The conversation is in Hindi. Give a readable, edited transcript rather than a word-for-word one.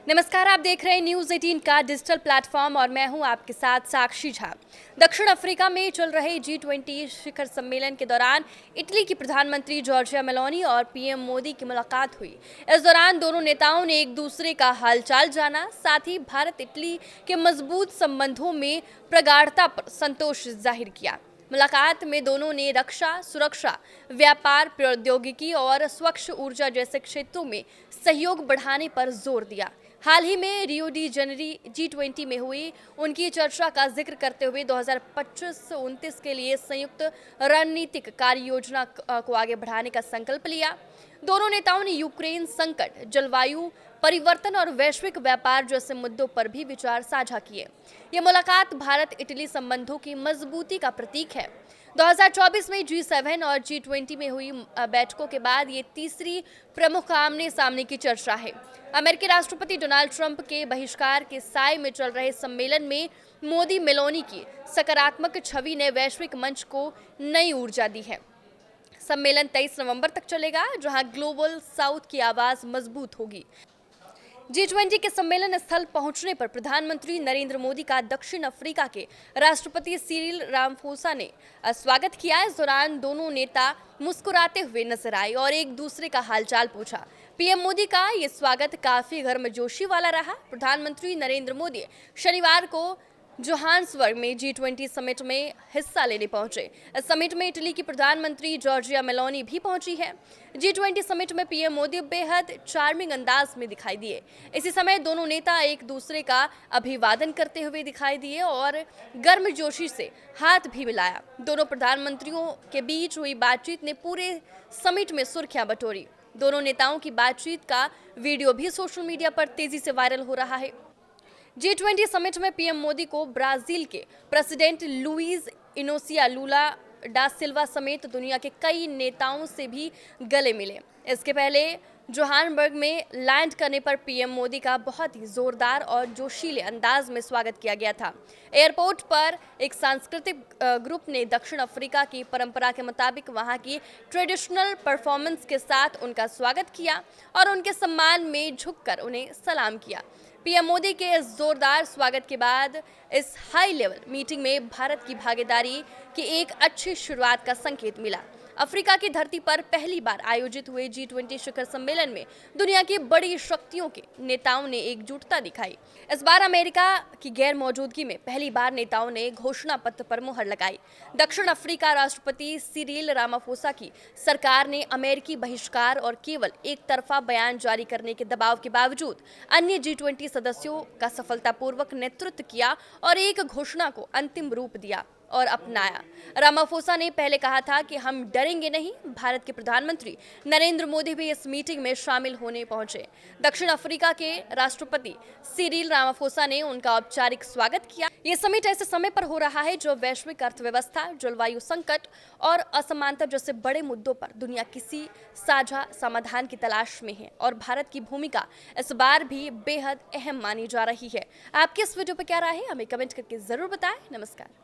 नमस्कार, आप देख रहे हैं न्यूज़ 18 का डिजिटल प्लेटफॉर्म और मैं हूं आपके साथ साक्षी झा। दक्षिण अफ्रीका में चल रहे G20 शिखर सम्मेलन के दौरान इटली की प्रधानमंत्री जॉर्जिया मेलोनी और पीएम मोदी की मुलाकात हुई। इस दौरान दोनों नेताओं ने एक दूसरे का हालचाल जाना, साथ ही भारत इटली के मजबूत संबंधों में प्रगाढ़ता पर संतोष जाहिर किया। मुलाकात में दोनों ने रक्षा, सुरक्षा, व्यापार, प्रौद्योगिकी और स्वच्छ ऊर्जा जैसे क्षेत्रों में सहयोग बढ़ाने पर जोर दिया। हाल ही में रियो डी जनवरी G20 में हुई उनकी चर्चा का जिक्र करते हुए 2025-29 के लिए संयुक्त रणनीतिक कार्य योजना को आगे बढ़ाने का संकल्प लिया। दोनों नेताओं ने यूक्रेन संकट, जलवायु परिवर्तन और वैश्विक व्यापार जैसे मुद्दों पर भी विचार साझा किए। ये मुलाकात भारत इटली संबंधों की मजबूती का प्रतीक है। 2024 में G7 और G20 में हुई बैठकों के बाद ये तीसरी प्रमुख आमने सामने की चर्चा है। अमेरिकी राष्ट्रपति डोनाल्ड ट्रंप के बहिष्कार के साए में चल रहे सम्मेलन में मोदी मेलोनी की सकारात्मक छवि ने वैश्विक मंच को नई ऊर्जा दी है। सम्मेलन 23 नवंबर तक चलेगा, जहां ग्लोबल साउथ की आवाज मजबूत होगी। G20 के सम्मेलन स्थल पहुंचने पर प्रधानमंत्री नरेंद्र मोदी का दक्षिण अफ्रीका के राष्ट्रपति सिरिल रामाफोसा ने स्वागत किया। इस दौरान दोनों नेता मुस्कुराते हुए नजर आए और एक दूसरे का हालचाल पूछा। पीएम मोदी का ये स्वागत काफी गर्मजोशी वाला रहा। प्रधानमंत्री नरेंद्र मोदी शनिवार को जोहान्सबर्ग में G20 समिट में हिस्सा लेने पहुंचे। इस समिट में इटली की प्रधानमंत्री जॉर्जिया मेलोनी भी पहुंची है। G20 समिट में पीएम मोदी बेहद चार्मिंग अंदाज में दिखाई दिए। इसी समय दोनों नेता एक दूसरे का अभिवादन करते हुए दिखाई दिए और गर्मजोशी से हाथ भी मिलाया। दोनों प्रधानमंत्रियों के बीच हुई बातचीत ने पूरे समिट में सुर्खियां बटोरी। दोनों नेताओं की बातचीत का वीडियो भी सोशल मीडिया पर तेजी से वायरल हो रहा है। G20 समिट में पीएम मोदी को ब्राजील के प्रेसिडेंट लुइज इनोसिया लूला डा सिल्वा समेत दुनिया के कई नेताओं से भी गले मिले। इसके पहले जोहान्सबर्ग में लैंड करने पर पीएम मोदी का बहुत ही जोरदार और जोशीले अंदाज में स्वागत किया गया था। एयरपोर्ट पर एक सांस्कृतिक ग्रुप ने दक्षिण अफ्रीका की परंपरा के मुताबिक वहां की ट्रेडिशनल परफॉर्मेंस के साथ उनका स्वागत किया और उनके सम्मान में झुककर उन्हें सलाम किया। पीएम मोदी के इस जोरदार स्वागत के बाद इस हाई लेवल मीटिंग में भारत की भागीदारी की एक अच्छी शुरुआत का संकेत मिला। अफ्रीका की धरती पर पहली बार आयोजित हुए G20 शिखर सम्मेलन में दुनिया की बड़ी शक्तियों के नेताओं ने एकजुटता दिखाई। इस बार अमेरिका की गैर मौजूदगी में पहली बार नेताओं ने घोषणा पत्र पर मुहर लगाई। दक्षिण अफ्रीका राष्ट्रपति सिरिल रामाफोसा की सरकार ने अमेरिकी बहिष्कार और केवल एक तरफा बयान जारी करने के दबाव के बावजूद अन्य G20 सदस्यों का सफलतापूर्वक नेतृत्व किया और एक घोषणा को अंतिम रूप दिया और अपनाया। रामाफोसा ने पहले कहा था कि हम डरेंगे नहीं। भारत के प्रधानमंत्री नरेंद्र मोदी भी इस मीटिंग में शामिल होने पहुंचे। दक्षिण अफ्रीका के राष्ट्रपति सिरिल रामाफोसा ने उनका औपचारिक स्वागत किया। ये समिट ऐसे समय पर हो रहा है जो वैश्विक अर्थव्यवस्था, जलवायु संकट और असमानता जैसे बड़े मुद्दों पर दुनिया किसी साझा समाधान की तलाश में है और भारत की भूमिका इस बार भी बेहद अहम मानी जा रही है। आपकी इस वीडियो पर क्या राय है, हमें कमेंट करके जरूर बताएं। नमस्कार।